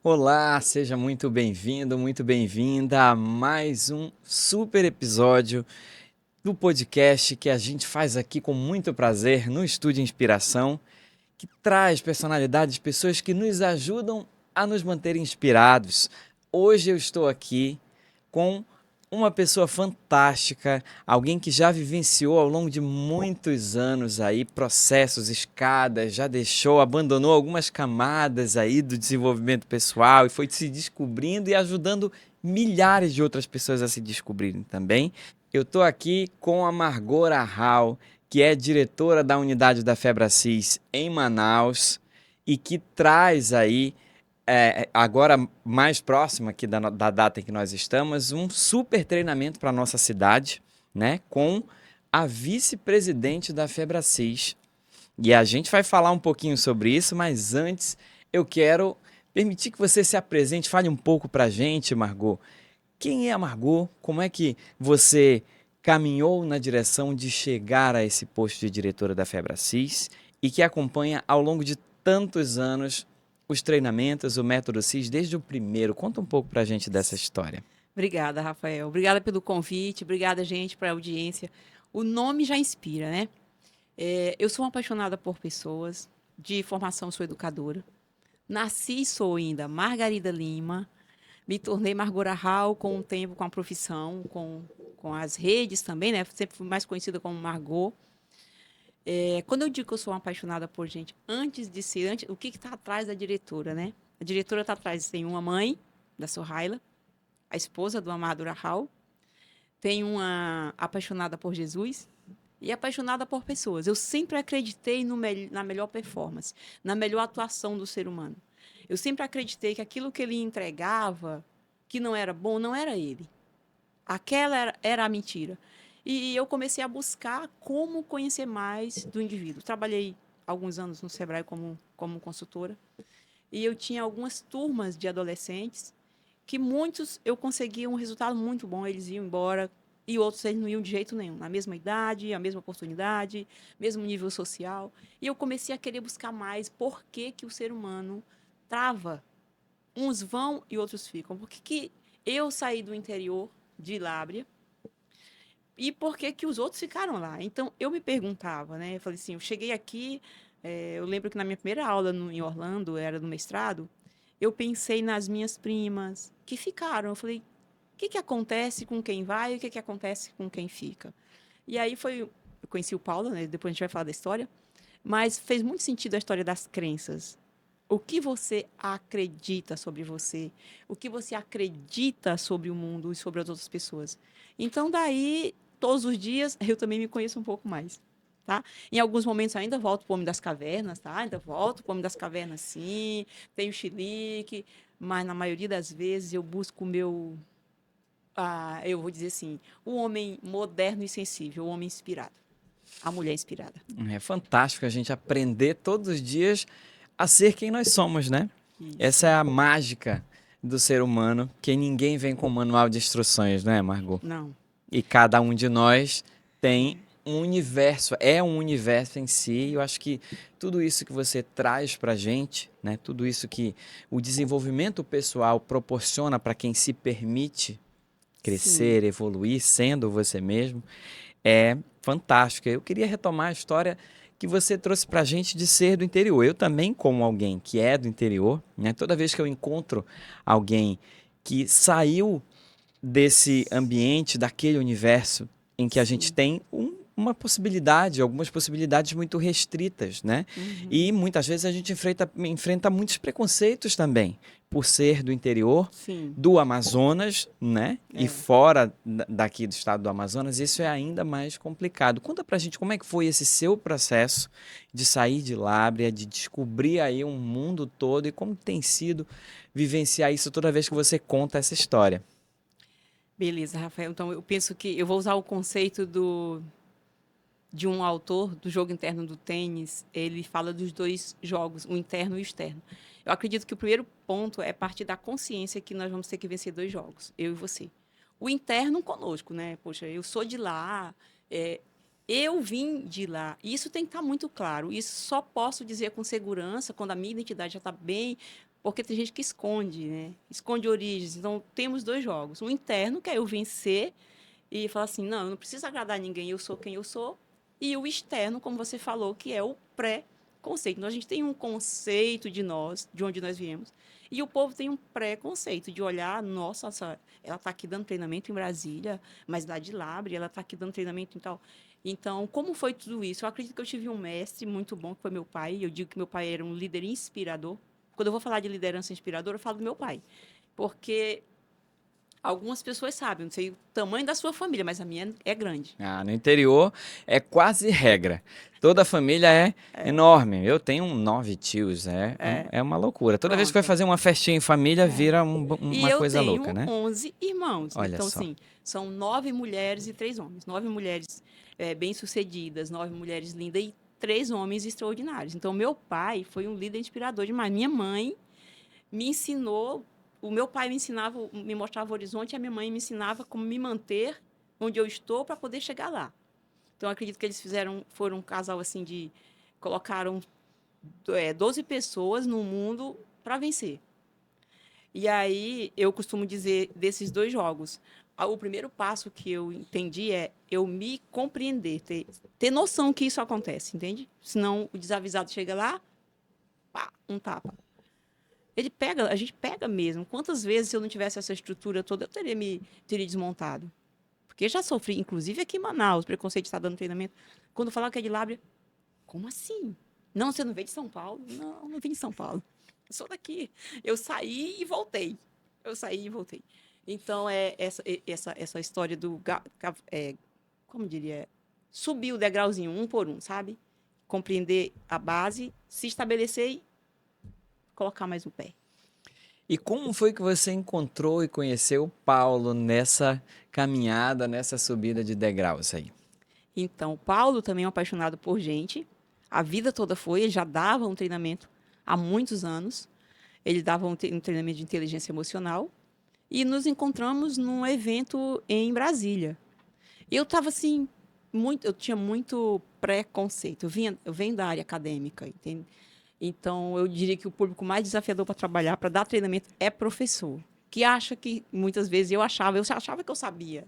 Olá, seja muito bem-vindo, muito bem-vinda a mais um super episódio do podcast que a gente faz aqui com muito prazer no Estúdio Inspiração, que traz personalidades, pessoas que nos ajudam a nos manter inspirados. Hoje eu estou aqui com uma pessoa fantástica, alguém que já vivenciou ao longo de muitos anos aí processos, escadas, já deixou, abandonou algumas camadas aí do desenvolvimento pessoal e foi se descobrindo e ajudando milhares de outras pessoas a se descobrirem também. Eu estou aqui com a Margot Arral, que é diretora da unidade da Febracis em Manaus e que traz aí agora mais próximo aqui da data em que nós estamos, um super treinamento para a nossa cidade, né, com a vice-presidente da Febracis. E a gente vai falar um pouquinho sobre isso, mas antes eu quero permitir que você se apresente, fale um pouco para a gente, Margot. Quem é a Margot? Como é que você caminhou na direção de chegar a esse posto de diretora da Febracis e que acompanha ao longo de tantos anos os treinamentos, o método CIS desde o primeiro? Conta um pouco pra gente dessa história. Obrigada, Rafael. Obrigada pelo convite. Obrigada, gente, pela audiência. O nome já inspira, né? Eu sou uma apaixonada por pessoas. De formação, sou educadora. Nasci e sou ainda Margarida Lima. Me tornei Margot Arral com o tempo, com a profissão, com as redes também, né? Sempre fui mais conhecida como Margot. Quando eu digo que eu sou uma apaixonada por gente, o que está atrás da diretora, né? A diretora está atrás, tem uma mãe, da Sohaila, a esposa do Amado Rahal, tem uma apaixonada por Jesus e apaixonada por pessoas. Eu sempre acreditei na melhor performance, na melhor atuação do ser humano. Eu sempre acreditei que aquilo que ele entregava, que não era bom, não era ele. Aquela era a mentira. E eu comecei a buscar como conhecer mais do indivíduo. Trabalhei alguns anos no Sebrae como consultora. E eu tinha algumas turmas de adolescentes que muitos eu conseguia um resultado muito bom, eles iam embora e outros eles não iam de jeito nenhum, na mesma idade, a mesma oportunidade, mesmo nível social. E eu comecei a querer buscar mais por que, que o ser humano trava. Uns vão e outros ficam. Por que, que eu saí do interior de Lábrea e por que, que os outros ficaram lá? Então, eu me perguntava, né? Eu falei assim, eu cheguei aqui, eu lembro que na minha primeira aula em Orlando, era no mestrado, eu pensei nas minhas primas que ficaram. Eu falei, o que, que acontece com quem vai e o que, que acontece com quem fica? E aí foi, eu conheci o Paulo, né? Depois a gente vai falar da história, mas fez muito sentido a história das crenças. O que você acredita sobre você? O que você acredita sobre o mundo e sobre as outras pessoas? Então, daí, todos os dias, eu também me conheço um pouco mais. Tá? Em alguns momentos ainda volto para o Homem das Cavernas, tá? Ainda volto para o Homem das Cavernas, sim. Tenho chilique, mas na maioria das vezes eu busco o meu, eu vou dizer assim, o homem moderno e sensível, o homem inspirado, a mulher inspirada. É fantástico a gente aprender todos os dias a ser quem nós somos, né? Essa Isso. é a mágica do ser humano, que ninguém vem com um manual de instruções, né, Margot? Não. E cada um de nós tem um universo, é um universo em si. E eu acho que tudo isso que você traz para a gente, né, tudo isso que o desenvolvimento pessoal proporciona para quem se permite Sim. crescer, evoluir, sendo você mesmo, é fantástico. Eu queria retomar a história que você trouxe para a gente de ser do interior. Eu também, como alguém que é do interior, né, toda vez que eu encontro alguém que saiu desse ambiente, daquele universo em que a gente Sim. tem uma possibilidade, algumas possibilidades muito restritas, né? E Uhum. muitas vezes a gente enfrenta muitos preconceitos também, por ser do interior, Sim. do Amazonas, né? E É. fora daqui do estado do Amazonas, isso é ainda mais complicado. Conta pra gente como é que foi esse seu processo de sair de Lábrea, de descobrir aí um mundo todo e como tem sido vivenciar isso toda vez que você conta essa história. Beleza, Rafael. Então, eu penso que eu vou usar o conceito de um autor do jogo interno do tênis. Ele fala dos dois jogos, o interno e o externo. Eu acredito que o primeiro ponto é partir da consciência que nós vamos ter que vencer dois jogos, eu e você. O interno conosco, né? Poxa, eu sou de lá, é, eu vim de lá. Isso tem que estar muito claro. Isso só posso dizer com segurança quando a minha identidade já está bem. Porque tem gente que esconde, né? Esconde origens. Então, temos dois jogos. Um interno, que é eu vencer e falar assim, não, eu não preciso agradar ninguém, eu sou quem eu sou. E o externo, como você falou, que é o pré-conceito. Então, a gente tem um conceito de nós, de onde nós viemos, e o povo tem um pré-conceito de olhar, nossa, ela está aqui dando treinamento em Brasília, mas lá de Labre, ela está aqui dando treinamento e tal. Então, como foi tudo isso? Eu acredito que eu tive um mestre muito bom, que foi meu pai. Eu digo que meu pai era um líder inspirador. Quando eu vou falar de liderança inspiradora, eu falo do meu pai. Porque algumas pessoas sabem, não sei o tamanho da sua família, mas a minha é grande. Ah, no interior é quase regra. Toda a família é enorme. Eu tenho 9 tios, é uma loucura. Toda vez que vai Pronto. fazer uma festinha em família, vira E uma eu coisa tenho louca, né? 11 irmãos. Olha Então, só. assim, são 9 mulheres e 3 homens. 9 mulheres bem-sucedidas, 9 mulheres lindas e 3 homens extraordinários. Então, meu pai foi um líder inspirador demais. Minha mãe me ensinou, o meu pai me ensinava, me mostrava o horizonte, e a minha mãe me ensinava como me manter onde eu estou para poder chegar lá. Então, eu acredito que eles foram um casal assim colocaram 12 pessoas no mundo para vencer. E aí, eu costumo dizer desses dois jogos, o primeiro passo que eu entendi é eu me compreender, ter noção que isso acontece, entende? Senão o desavisado chega lá, pá, um tapa. A gente pega mesmo. Quantas vezes, se eu não tivesse essa estrutura toda, eu teria desmontado? Porque já sofri, inclusive aqui em Manaus, preconceito de estar dando treinamento. Quando falava que é de Lábrea, como assim? Não, você não veio de São Paulo? Não, não vim de São Paulo. Eu sou daqui. Eu saí e voltei. Eu saí e voltei. Então, essa história como diria, subir o degrauzinho um por um, sabe? Compreender a base, se estabelecer e colocar mais o pé. E como foi que você encontrou e conheceu o Paulo nessa caminhada, nessa subida de degraus aí? Então, o Paulo também é um apaixonado por gente. A vida toda foi, ele já dava um treinamento há muitos anos. Ele dava um treinamento de inteligência emocional. E nos encontramos num evento em Brasília. Eu estava assim, eu tinha muito preconceito. Eu venho da área acadêmica, entende? Então, eu diria que o público mais desafiador para trabalhar, para dar treinamento, é professor. Que acha que, muitas vezes, eu achava que eu sabia.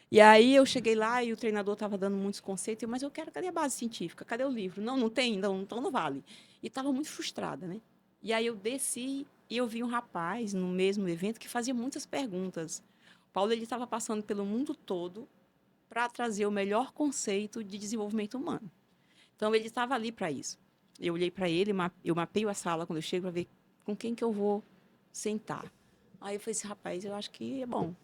E aí eu cheguei lá e o treinador estava dando muitos conceitos, mas eu quero, cadê a base científica? Cadê o livro? Não, não tem, não, então não vale. E estava muito frustrada, né? E aí eu desci e eu vi um rapaz no mesmo evento que fazia muitas perguntas. O Paulo ele estava passando pelo mundo todo para trazer o melhor conceito de desenvolvimento humano. Então ele estava ali para isso. Eu olhei para ele, eu mapeio a sala quando eu chego para ver com quem que eu vou sentar. Aí eu falei assim, rapaz, eu acho que é bom.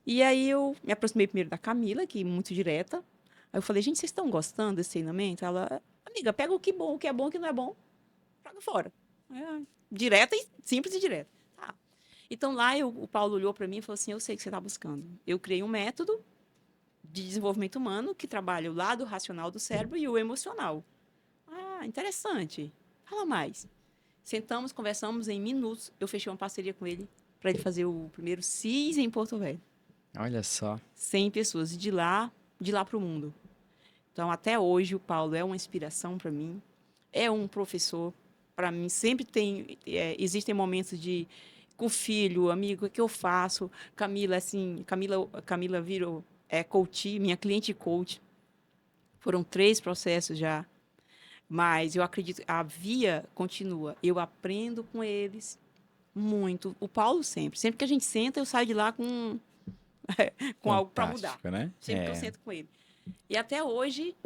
E aí eu me aproximei primeiro da Camila, que é muito direta. Aí eu falei, gente, vocês estão gostando desse treinamento? Ela, amiga, pega o que bom, o que é bom, o que não é bom, joga fora. Direta e simples e direta. Tá. Então lá o Paulo olhou para mim e falou assim, eu sei o que você está buscando. Eu criei um método de desenvolvimento humano que trabalha o lado racional do cérebro e o emocional. Ah, interessante. Fala mais. Sentamos, conversamos em minutos. Eu fechei uma parceria com ele para ele fazer o primeiro CIS em Porto Velho. Olha só. 100 pessoas, e de lá para o mundo. Então, até hoje, o Paulo é uma inspiração para mim, é um professor para mim. Sempre existem momentos com o filho, amigo, o que eu faço? Camila, assim, Camila virou coach, minha cliente coach. Foram 3 processos já, mas eu acredito, a via continua. Eu aprendo com eles muito. O Paulo sempre que a gente senta, eu saio de lá com algo para mudar. Fantástico, né? Sempre que eu sento com ele. E até hoje,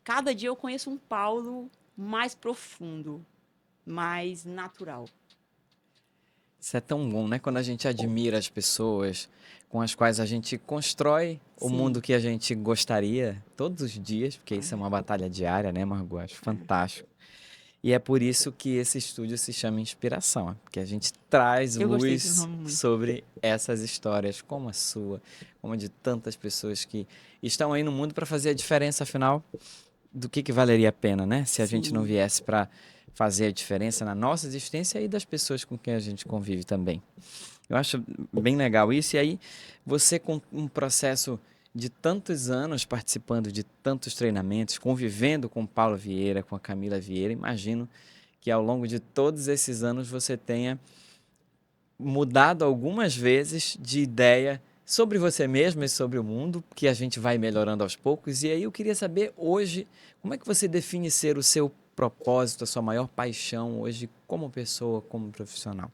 cada dia eu conheço um Paulo mais profundo, mais natural. Isso é tão bom, né? Quando a gente admira as pessoas com as quais a gente constrói o Sim. mundo que a gente gostaria todos os dias, porque isso é uma batalha diária, né, Margot? Acho fantástico. E é por isso que esse estúdio se chama Inspiração, porque a gente traz Eu gostei desse luz nome muito. sobre essas histórias, como a sua, como a de tantas pessoas que estão aí no mundo para fazer a diferença, afinal, do que valeria a pena, né? Se a gente não Sim. viesse para fazer a diferença na nossa existência e das pessoas com quem a gente convive também. Eu acho bem legal isso. E aí, você com um processo de tantos anos participando de tantos treinamentos, convivendo com o Paulo Vieira, com a Camila Vieira, imagino que ao longo de todos esses anos você tenha mudado algumas vezes de ideia sobre você mesmo e sobre o mundo, que a gente vai melhorando aos poucos. E aí eu queria saber hoje, como é que você define ser o seu propósito, a sua maior paixão hoje como pessoa, como profissional?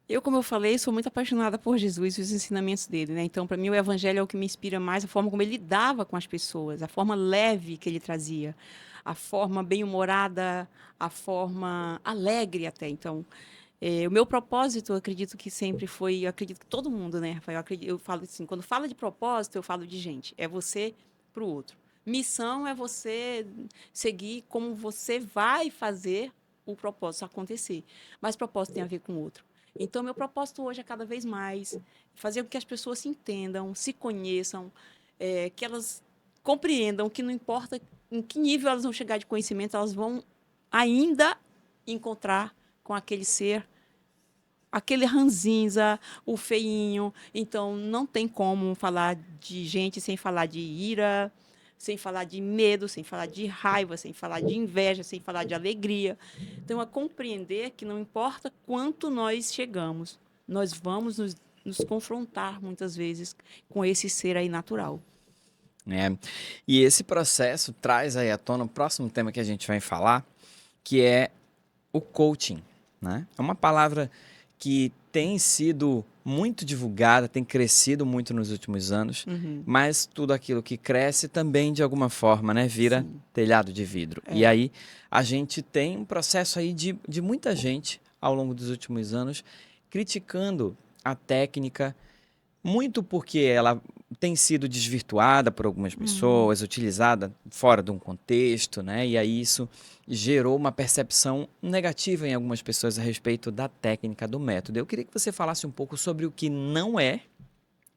Eu, como eu falei, sou muito apaixonada por Jesus e os ensinamentos dele, né? Então, para mim, o evangelho é o que me inspira mais, a forma como ele lidava com as pessoas, a forma leve que ele trazia, a forma bem-humorada, a forma alegre até. Então, o meu propósito, eu acredito que sempre foi, eu acredito que todo mundo, né, Rafael? Eu falo assim, quando fala de propósito, eu falo de gente. É você para o outro. Missão é você seguir como você vai fazer o propósito acontecer. Mas propósito tem a ver com o outro. Então, meu propósito hoje é cada vez mais fazer com que as pessoas se entendam, se conheçam, que elas compreendam que não importa em que nível elas vão chegar de conhecimento, elas vão ainda encontrar com aquele ser, aquele ranzinza, o feinho. Então, não tem como falar de gente sem falar de ira, sem falar de medo, sem falar de raiva, sem falar de inveja, sem falar de alegria. Então, é compreender que não importa quanto nós chegamos, nós vamos nos confrontar muitas vezes com esse ser aí natural. É. E esse processo traz aí à tona o próximo tema que a gente vai falar, que é o coaching, né? É uma palavra que tem sido muito divulgada, tem crescido muito nos últimos anos, Uhum. mas tudo aquilo que cresce também, de alguma forma, né, vira Sim. telhado de vidro. E É. aí a gente tem um processo aí de muita gente, ao longo dos últimos anos, criticando a técnica, muito porque ela tem sido desvirtuada por algumas Uhum. pessoas, utilizada fora de um contexto, né? E aí isso gerou uma percepção negativa em algumas pessoas a respeito da técnica, do método. Eu queria que você falasse um pouco sobre o que não é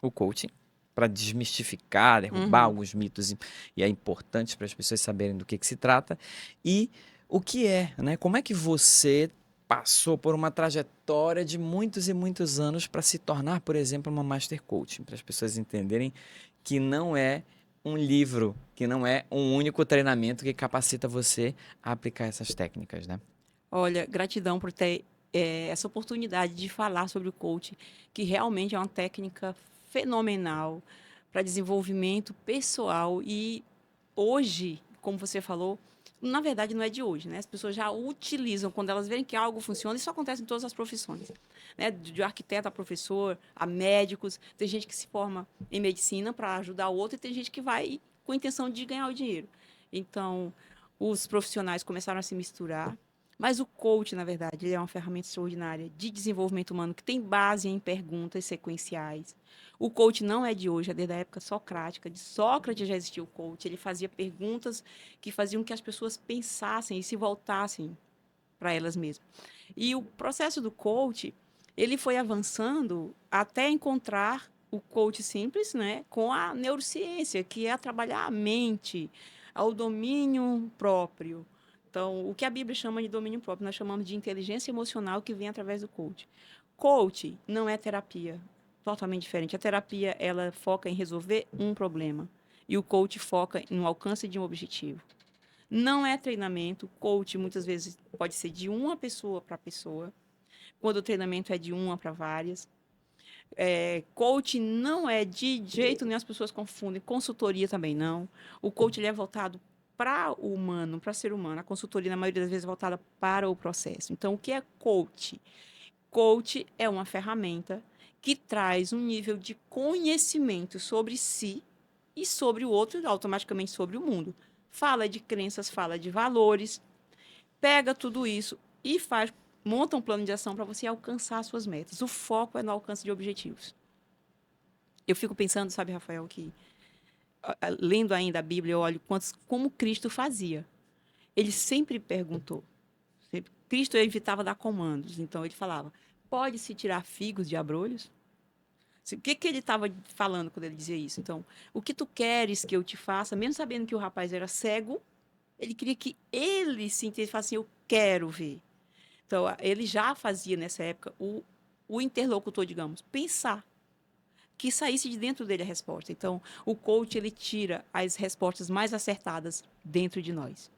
o coaching, para desmistificar, derrubar Uhum. alguns mitos e é importante para as pessoas saberem do que se trata, e o que é, né? Como é que você passou por uma trajetória de muitos e muitos anos para se tornar, por exemplo, uma Master Coaching, para as pessoas entenderem que não é um livro, que não é um único treinamento que capacita você a aplicar essas técnicas, né? Olha, gratidão por ter essa oportunidade de falar sobre o coaching, que realmente é uma técnica fenomenal para desenvolvimento pessoal e hoje, como você falou, na verdade não é de hoje, né? As pessoas já utilizam quando elas veem que algo funciona. Isso acontece em todas as profissões, né? De arquiteto a professor, a médicos. Tem gente que se forma em medicina para ajudar o outro e tem gente que vai com a intenção de ganhar o dinheiro. Então, os profissionais começaram a se misturar. Mas o coach, na verdade, ele é uma ferramenta extraordinária de desenvolvimento humano que tem base em perguntas sequenciais. O coach não é de hoje, é desde a época socrática. De Sócrates já existiu o coach. Ele fazia perguntas que faziam que as pessoas pensassem e se voltassem para elas mesmas. E o processo do coach, ele foi avançando até encontrar o coach simples, né, com a neurociência, que é trabalhar a mente, ao domínio próprio. Então, o que a Bíblia chama de domínio próprio, nós chamamos de inteligência emocional que vem através do coach. Coach não é terapia, totalmente diferente. A terapia, ela foca em resolver um problema e o coach foca no alcance de um objetivo. Não é treinamento, coach muitas vezes pode ser de uma pessoa para pessoa, quando o treinamento é de uma para várias. Coach não é de jeito nenhum, as pessoas confundem, consultoria também não. O coach ele é voltado para o humano, para ser humano. A consultoria, na maioria das vezes, é voltada para o processo. Então, o que é coach? Coach é uma ferramenta que traz um nível de conhecimento sobre si e sobre o outro, e automaticamente sobre o mundo. Fala de crenças, fala de valores, pega tudo isso e monta um plano de ação para você alcançar as suas metas. O foco é no alcance de objetivos. Eu fico pensando, sabe, Rafael, que lendo ainda a Bíblia, eu olho como Cristo fazia. Ele sempre perguntou. Cristo evitava dar comandos. Então ele falava: pode-se tirar figos de abrolhos? O que, que ele estava falando quando ele dizia isso? Então, o que tu queres que eu te faça? Mesmo sabendo que o rapaz era cego, ele queria que ele se entendesse e falasse assim: eu quero ver. Então, ele já fazia nessa época o interlocutor, digamos, pensar que saísse de dentro dele a resposta. Então, o coach ele tira as respostas mais acertadas dentro de nós.